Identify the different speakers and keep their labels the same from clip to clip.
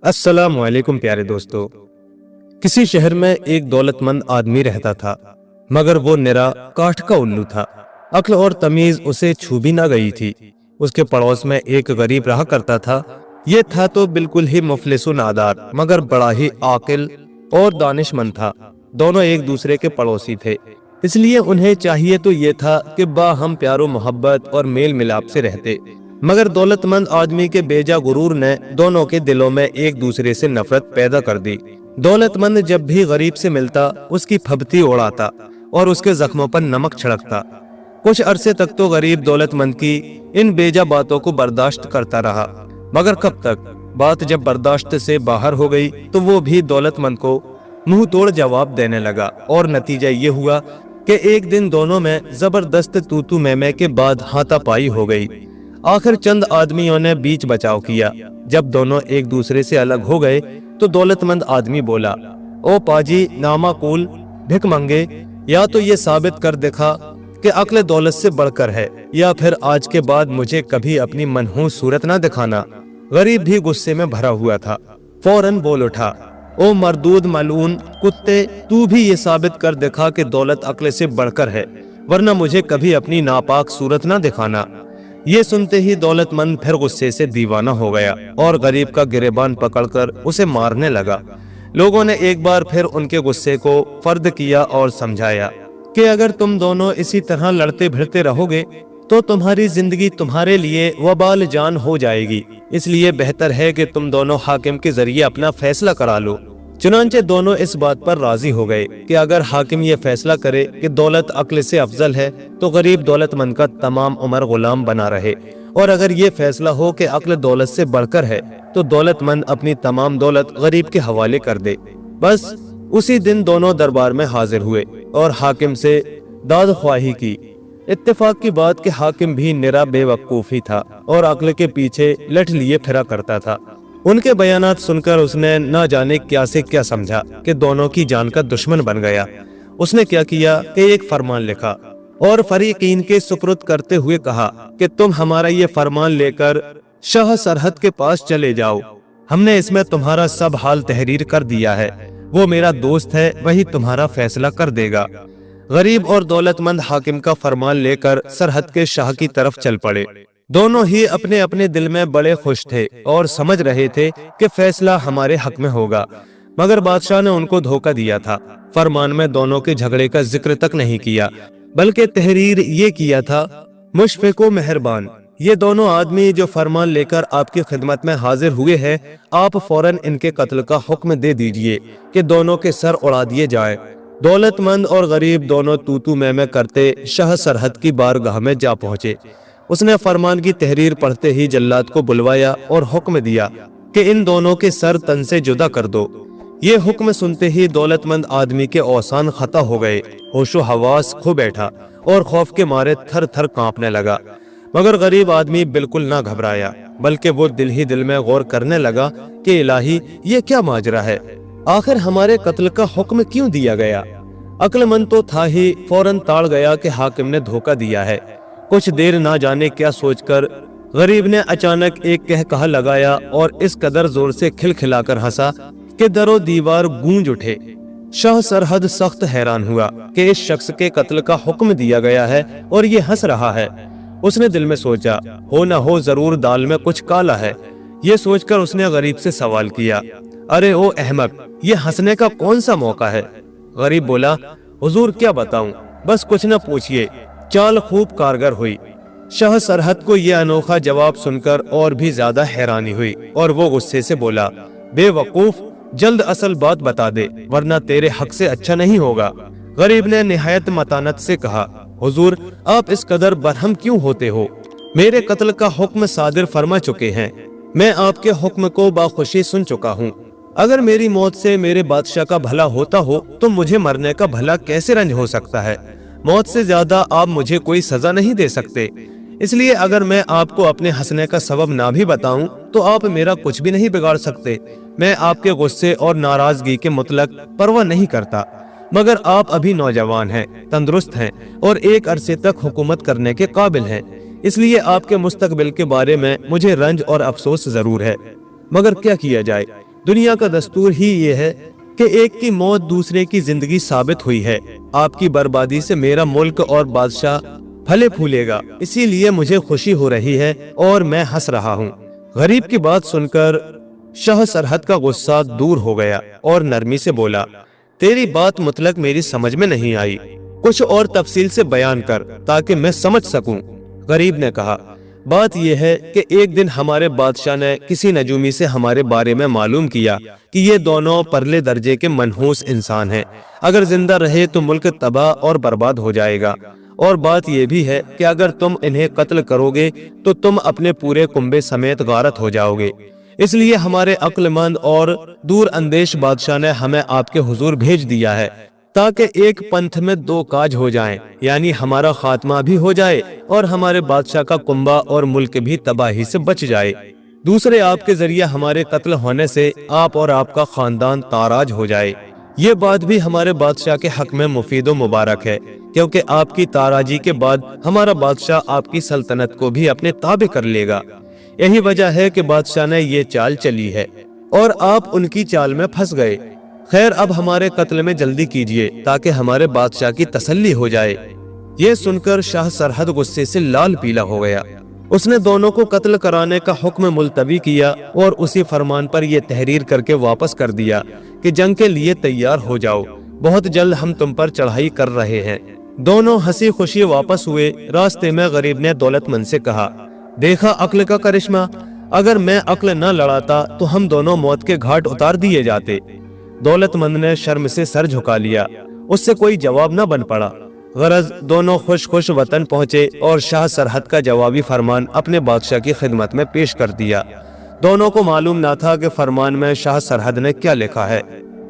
Speaker 1: अस्सलाम वालेकुम प्यारे दोस्तों। किसी शहर में एक दौलतमंद आदमी रहता था, मगर वो निरा काठ का उल्लू था। अक्ल और तमीज उसे छू भी ना गई थी। उसके पड़ोस में एक गरीब रहा करता था। ये था तो बिल्कुल ही मुफलिस नादार, मगर बड़ा ही आकिल और दानिशमंद था। दोनों एक दूसरे के पड़ोसी थे, इसलिए उन्हें चाहिए तो ये था कि बाहम प्यारो मोहब्बत और मेल मिलाप से रहते। मगर दौलतमंद आदमी के बेजा गुरूर ने दोनों के दिलों में एक दूसरे से नफरत पैदा कर दी। दौलतमंद जब भी गरीब से मिलता उसकी फबती उड़ाता और उसके जख्मों पर नमक छिड़कता। कुछ अरसे तक तो गरीब दौलतमंद की इन बेजा बातों को बर्दाश्त करता रहा, मगर कब तक। बात जब बर्दाश्त से बाहर हो गई तो वो भी दौलतमंद को मुंह तोड़ जवाब देने लगा, और नतीजा ये हुआ कि एक दिन दोनों में जबरदस्त तूतू मैमे के बाद हाथापाई हो गई। आखिर चंद आदमियों ने बीच बचाव किया। जब दोनों एक दूसरे से अलग हो गए तो दौलतमंद आदमी बोला, ओ पाजी नामाकूल भिख मंगे, या तो ये साबित कर दिखा कि अक्ल दौलत से बढ़कर है, या फिर आज के बाद मुझे कभी अपनी मनहूस सूरत ना दिखाना। गरीब भी गुस्से में भरा हुआ था। फौरन बोल उठा, ओ मरदूद मलून कुत्ते, तू भी ये साबित कर दिखा कि दौलत अक्ल से बढ़कर है, वरना मुझे कभी अपनी नापाक सूरत ना दिखाना। ये सुनते ही दौलतमंद फिर गुस्से से दीवाना हो गया और गरीब का गिरेबान पकड़कर उसे मारने लगा। लोगों ने एक बार फिर उनके गुस्से को फर्द किया और समझाया कि अगर तुम दोनों इसी तरह लड़ते भिड़ते रहोगे तो तुम्हारी जिंदगी तुम्हारे लिए वबाल जान हो जाएगी। इसलिए बेहतर है कि तुम दोनों हाकिम के जरिए अपना फैसला करा लो। चुनांचे दोनों इस बात पर राजी हो गए कि अगर हाकिम ये फैसला करे कि दौलत अक्ल से अफजल है तो गरीब दौलतमंद का तमाम उम्र गुलाम बना रहे, और अगर ये फैसला हो कि अक्ल दौलत से बढ़कर है तो दौलतमंद अपनी तमाम दौलत गरीब के हवाले कर दे। बस उसी दिन दोनों दरबार में हाजिर हुए और हाकिम से दाद ख्वाही की। इत्तेफाक की बात कि हाकिम भी निरा बेवकूफी था और अक्ल के पीछे लठ लिए फिरा करता था। उनके बयानात सुनकर उसने न जाने क्या से क्या समझा कि दोनों की जान का दुश्मन बन गया। उसने क्या किया कि एक फरमान लिखा और फरीकीन के सुपुर्द करते हुए कहा कि तुम हमारा ये फरमान लेकर शाह सरहद के पास चले जाओ। हमने इसमें तुम्हारा सब हाल तहरीर कर दिया है। वो मेरा दोस्त है, वही तुम्हारा फैसला कर देगा। गरीब और दौलतमंद हाकिम का फरमान लेकर सरहद के शाह की तरफ चल पड़े। दोनों ही अपने अपने दिल में बड़े खुश थे और समझ रहे थे कि फैसला हमारे हक में होगा, मगर बादशाह ने उनको धोखा दिया था। फरमान में दोनों के झगड़े का जिक्र तक नहीं किया, बल्कि तहरीर ये किया था, मुशफिको मेहरबान, ये दोनों आदमी जो फरमान लेकर आपकी खिदमत में हाजिर हुए हैं, आप फौरन इनके कत्ल का हुक्म दे दीजिए कि दोनों के सर उड़ा दिए जाए। दौलतमंद और गरीब दोनों तूतू मैमे करते शाह सरहद की बारगाह में जा पहुंचे। उसने फरमान की तहरीर पढ़ते ही जल्लाद को बुलवाया और हुक्म दिया कि इन दोनों के सर तन से जुदा कर दो। ये हुक्म सुनते ही दौलतमंद आदमी के औसान खता हो गए, होशो हवास खो बैठा और खौफ के मारे थर थर कांपने लगा। मगर गरीब आदमी बिल्कुल ना घबराया, बल्कि वो दिल ही दिल में गौर करने लगा कि इलाही ये क्या माजरा है, आखिर हमारे कत्ल का हुक्म क्यों दिया गया। अक्लमंद तो था ही, फौरन ताड़ गया कि हाकिम ने धोखा दिया है। कुछ देर ना जाने क्या सोचकर गरीब ने अचानक एक कहकहा लगाया और इस कदर जोर से खिलखिलाकर हंसा कि दरो दीवार गूंज उठे। शाह सरहद सख्त हैरान हुआ कि इस शख्स के कत्ल का हुक्म दिया गया है और ये हंस रहा है। उसने दिल में सोचा, हो न हो जरूर दाल में कुछ काला है। ये सोचकर उसने गरीब से सवाल किया, अरे ओ अहमक, ये हंसने का कौन सा मौका है। गरीब बोला, हुजूर क्या बताऊं, बस कुछ न पूछिए, चाल खूब कारगर हुई। शाह सरहद को यह अनोखा जवाब सुनकर और भी ज्यादा हैरानी हुई और वो गुस्से से बोला, बेवकूफ, जल्द असल बात बता दे, वरना तेरे हक से अच्छा नहीं होगा। गरीब ने निहायत मतानत से कहा, हुजूर आप इस कदर बरहम क्यों होते हो, मेरे कत्ल का हुक्म सादिर फरमा चुके हैं। मैं आपके हुक्म को बाखुशी सुन चुका हूँ। अगर मेरी मौत से मेरे बादशाह का भला होता हो तो मुझे मरने का भला कैसे रंज हो सकता है। मौत से ज्यादा आप मुझे कोई सजा नहीं दे सकते, इसलिए अगर मैं आपको अपने हंसने का सबब ना भी बताऊं तो आप मेरा कुछ भी नहीं बिगाड़ सकते। मैं आपके गुस्से और नाराजगी के मुतलक परवाह नहीं करता, मगर आप अभी नौजवान हैं, तंदुरुस्त हैं और एक अरसे तक हुकूमत करने के काबिल हैं। इसलिए आपके मुस्तकबिल के बारे में मुझे रंज और अफसोस जरूर है, मगर क्या किया जाए। दुनिया का दस्तूर ही ये है कि एक की मौत दूसरे की जिंदगी साबित हुई है। आपकी बर्बादी से मेरा मुल्क और बादशाह फले फूलेगा, इसीलिए मुझे खुशी हो रही है और मैं हंस रहा हूँ। गरीब की बात सुनकर शाह सरहद का गुस्सा दूर हो गया और नरमी से बोला, तेरी बात मुतलक मेरी समझ में नहीं आई, कुछ और तफसील से बयान कर ताकि मैं समझ सकूं। गरीब ने कहा, बात यह है कि एक दिन हमारे बादशाह ने किसी नजूमी से हमारे बारे में मालूम किया कि ये दोनों परले दर्जे के मनहूस इंसान हैं। अगर जिंदा रहे तो मुल्क तबाह और बर्बाद हो जाएगा, और बात यह भी है कि अगर तुम इन्हें कत्ल करोगे तो तुम अपने पूरे कुंबे समेत गारत हो जाओगे। इसलिए हमारे अक्लमंद और दूर अंदेश बादशाह ने हमें आपके हुजूर भेज दिया है ताकि एक पंथ में दो काज हो जाएं, यानी हमारा खात्मा भी हो जाए और हमारे बादशाह का कुंबा और मुल्क भी तबाही से बच जाए। दूसरे, आपके जरिए हमारे कत्ल होने से आप और आपका खानदान ताराज हो जाए। ये बात भी हमारे बादशाह के हक में मुफीद व मुबारक है, क्योंकि आपकी ताराजी के बाद हमारा बादशाह आपकी सल्तनत को भी अपने ताबे कर लेगा। यही वजह है कि बादशाह ने ये चाल चली है और आप उनकी चाल में फंस गए। खैर, अब हमारे कत्ल में जल्दी कीजिए ताकि हमारे बादशाह की तसल्ली हो जाए। ये सुनकर शाह सरहद गुस्से से लाल पीला हो गया। उसने दोनों को कत्ल कराने का हुक्म मुलतवी किया और उसी फरमान पर यह तहरीर करके वापस कर दिया कि जंग के लिए तैयार हो जाओ, बहुत जल्द हम तुम पर चढ़ाई कर रहे हैं। दोनों हंसी खुशी वापस हुए। रास्ते में गरीब ने दौलतमंद से कहा, देखा अक्ल का करिश्मा, अगर मैं अक्ल न लड़ाता तो हम दोनों मौत के घाट उतार दिए जाते। दौलतमंद ने शर्म से सर झुका लिया, उससे कोई जवाब न बन पड़ा। गरज दोनों खुश खुश वतन पहुंचे और शाह सरहद का जवाबी फरमान अपने बादशाह की खिदमत में पेश कर दिया। दोनों को मालूम न था कि फरमान में शाह सरहद ने क्या लिखा है।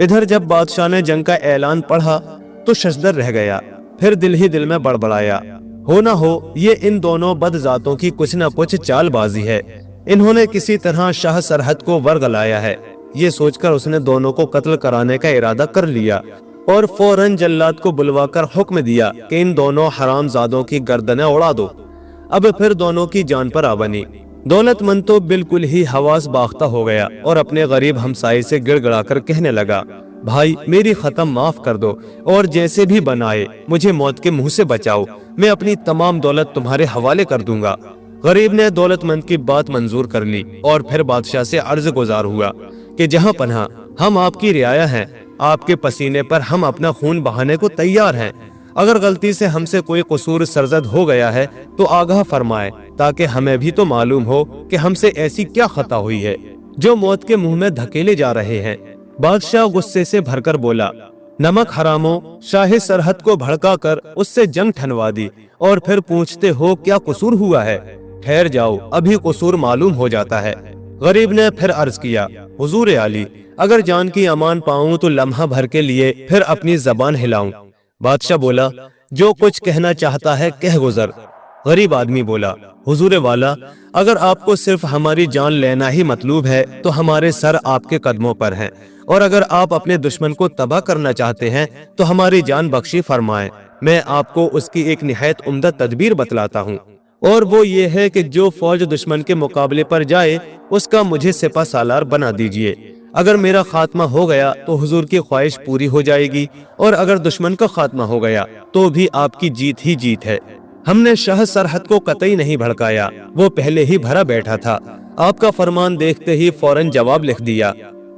Speaker 1: इधर जब बादशाह ने जंग का ऐलान पढ़ा तो शशदर रह गया, फिर दिल ही दिल में बड़बड़ाया, हो ना हो ये इन दोनों बदजातों की कुछ न कुछ चालबाजी है। इन्होंने किसी तरह शाह सरहद को वर्गलाया है। ये सोचकर उसने दोनों को कत्ल कराने का इरादा कर लिया और फौरन जल्लाद को बुलवाकर हुक्म दिया कि इन दोनों हरामजादों की गर्दनें उड़ा दो। अब फिर दोनों की जान पर आ बनी। दौलतमंद तो बिल्कुल ही हवास बाख्ता हो गया और अपने गरीब हमसाये से गिड़गिड़ाकर कहने लगा, भाई मेरी खत्म माफ कर दो और जैसे भी बनाए मुझे मौत के मुंह से बचाओ, मैं अपनी तमाम दौलत तुम्हारे हवाले कर दूंगा। गरीब ने दौलतमंद की बात मंजूर कर ली और फिर बादशाह से अर्ज गुजार हुआ कि जहां पनाह, हम आपकी रियाया हैं, आपके पसीने पर हम अपना खून बहाने को तैयार हैं। अगर गलती से हमसे कोई कसूर सरजद हो गया है तो आगाह फरमाए, ताकि हमें भी तो मालूम हो कि हमसे ऐसी क्या खता हुई है जो मौत के मुंह में धकेले जा रहे हैं। बादशाह गुस्से से भरकर बोला, नमक हरामो, शाह सरहद को भड़का कर उससे जंग ठनवा दी और फिर पूछते हो क्या कसूर हुआ है। ठहर जाओ, अभी कसूर मालूम हो जाता है। गरीब ने फिर अर्ज किया, हुजूर आली, अगर जान की अमान पाऊं तो लम्हा भर के लिए फिर अपनी जबान हिलाऊं। बादशाह बोला, जो कुछ कहना चाहता है कह गुजर। गरीब आदमी बोला, हुजूर वाला, अगर आपको सिर्फ हमारी जान लेना ही मतलूब है तो हमारे सर आपके कदमों पर हैं, और अगर आप अपने दुश्मन को तबाह करना चाहते हैं तो हमारी जान बख्शी फरमाएं। मैं आपको उसकी एक निहायत उम्दा तदबीर बतलाता हूँ, और वो ये है कि जो फौज दुश्मन के मुकाबले पर जाए उसका मुझे सिपा सालार बना दीजिए। अगर मेरा खात्मा हो गया तो हुजूर की ख्वाहिश पूरी हो जाएगी, और अगर दुश्मन का खात्मा हो गया तो भी आपकी जीत ही जीत है। हमने शाह सरहद को कतई नहीं भड़काया, वो पहले ही भरा बैठा था। आपका फरमान देखते ही फौरन जवाब लिख दिया,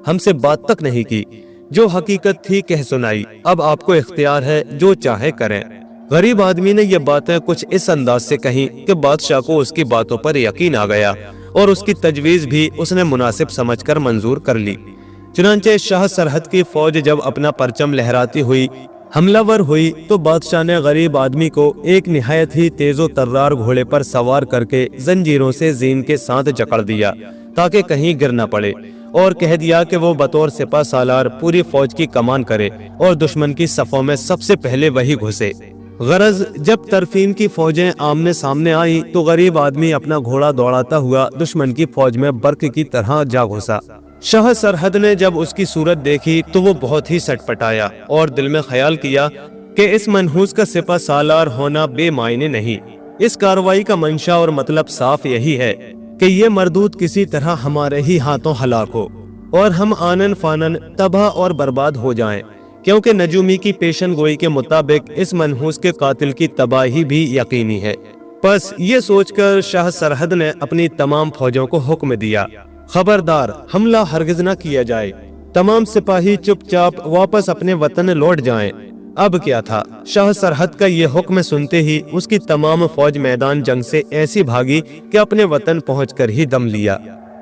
Speaker 1: हमसे बात तक नहीं की, जो हकीकत थी कह सुनाई। अब आपको इख्तियार है, जो चाहे करें। गरीब आदमी ने ये बातें कुछ इस अंदाज से कही कि बादशाह को उसकी बातों पर यकीन आ गया और उसकी तजवीज भी उसने मुनासिब समझकर मंजूर कर ली। चुनांचे शाह सरहद की फौज जब अपना परचम लहराती हुई हमलावर हुई तो बादशाह ने गरीब आदमी को एक निहायत ही तेजो तर्रार घोड़े पर सवार करके जंजीरों से जीन के साथ जकड़ दिया ताकि कहीं गिर न पड़े, और कह दिया कि वो बतौर सिपा सालार पूरी फौज की कमान करे और दुश्मन की सफों में सबसे पहले वही घुसे। गरज जब तरफीन की फौजें आमने सामने आई तो गरीब आदमी अपना घोड़ा दौड़ाता हुआ दुश्मन की फौज में बर्क की तरह जा घुसा। शाह सरहद ने जब उसकी सूरत देखी तो वो बहुत ही सटपटाया और दिल में ख्याल किया कि इस मनहूस का सिपा सालार होना बेमायने नहीं। इस कार्रवाई का मंशा और मतलब साफ यही है कि ये मरदूद किसी तरह हमारे ही हाथों हलाक हो اور ہم آنن فانن تباہ اور برباد ہو جائیں، کیونکہ نجومی کی پیشن گوئی کے مطابق اس منحوس کے قاتل کی تباہی بھی یقینی ہے۔ پس یہ سوچ کر شاہ سرحد نے اپنی تمام فوجوں کو حکم دیا، خبردار، حملہ ہرگز نہ کیا جائے، تمام سپاہی چپ چاپ واپس اپنے وطن لوٹ جائیں۔ اب کیا تھا، شاہ سرحد کا یہ حکم سنتے ہی اس کی تمام فوج میدان جنگ سے ایسی بھاگی کہ اپنے وطن پہنچ کر ہی دم لیا۔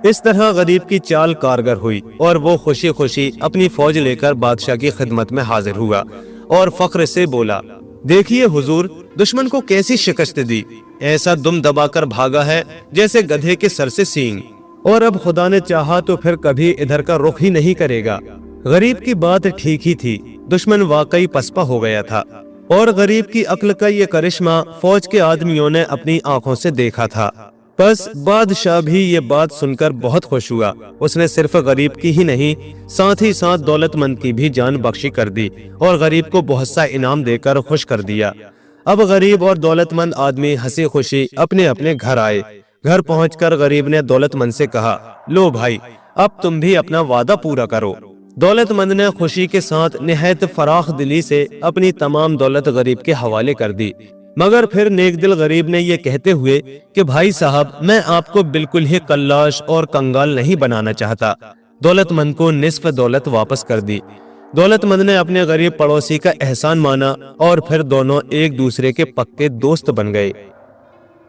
Speaker 1: اس طرح غریب کی چال کارگر ہوئی اور وہ خوشی خوشی اپنی فوج لے کر بادشاہ کی خدمت میں حاضر ہوا اور فخر سے بولا، دیکھیے حضور، دشمن کو کیسی شکست دی، ایسا دم دبا کر بھاگا ہے جیسے گدھے کے سر سے سینگ، اور اب خدا نے چاہا تو پھر کبھی ادھر کا رخ ہی نہیں کرے گا۔ غریب کی بات ٹھیک ہی تھی، دشمن واقعی پسپا ہو گیا تھا، اور غریب کی عقل کا یہ کرشمہ فوج کے آدمیوں نے اپنی آنکھوں سے دیکھا تھا۔ بس بادشاہ بھی یہ بات سن کر بہت خوش ہوا، اس نے صرف غریب کی ہی نہیں، ساتھ ہی ساتھ دولت مند کی بھی جان بخشی کر دی اور غریب کو بہت سا انعام دے کر خوش کر دیا۔ اب غریب اور دولت مند آدمی ہنسی خوشی اپنے اپنے گھر آئے۔ گھر پہنچ کر غریب نے دولت مند سے کہا، لو بھائی، اب تم بھی اپنا وعدہ پورا کرو۔ دولت مند نے خوشی کے ساتھ نہایت فراخ دلی سے اپنی تمام دولت غریب کے حوالے کر دی، مگر پھر نیک دل غریب نے یہ کہتے ہوئے کہ بھائی صاحب، میں آپ کو بالکل ہی کلاش اور کنگال نہیں بنانا چاہتا، دولت مند کو نصف دولت واپس کر دی۔ دولت مند نے اپنے غریب پڑوسی کا احسان مانا اور پھر دونوں ایک دوسرے کے پکے دوست بن گئے۔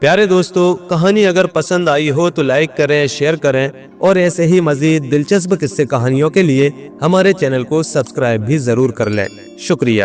Speaker 1: پیارے دوستو، کہانی اگر پسند آئی ہو تو لائک کریں، شیئر کریں، اور ایسے ہی مزید دلچسپ قصے کہانیوں کے لیے ہمارے چینل کو سبسکرائب بھی ضرور کر لیں۔ شکریہ۔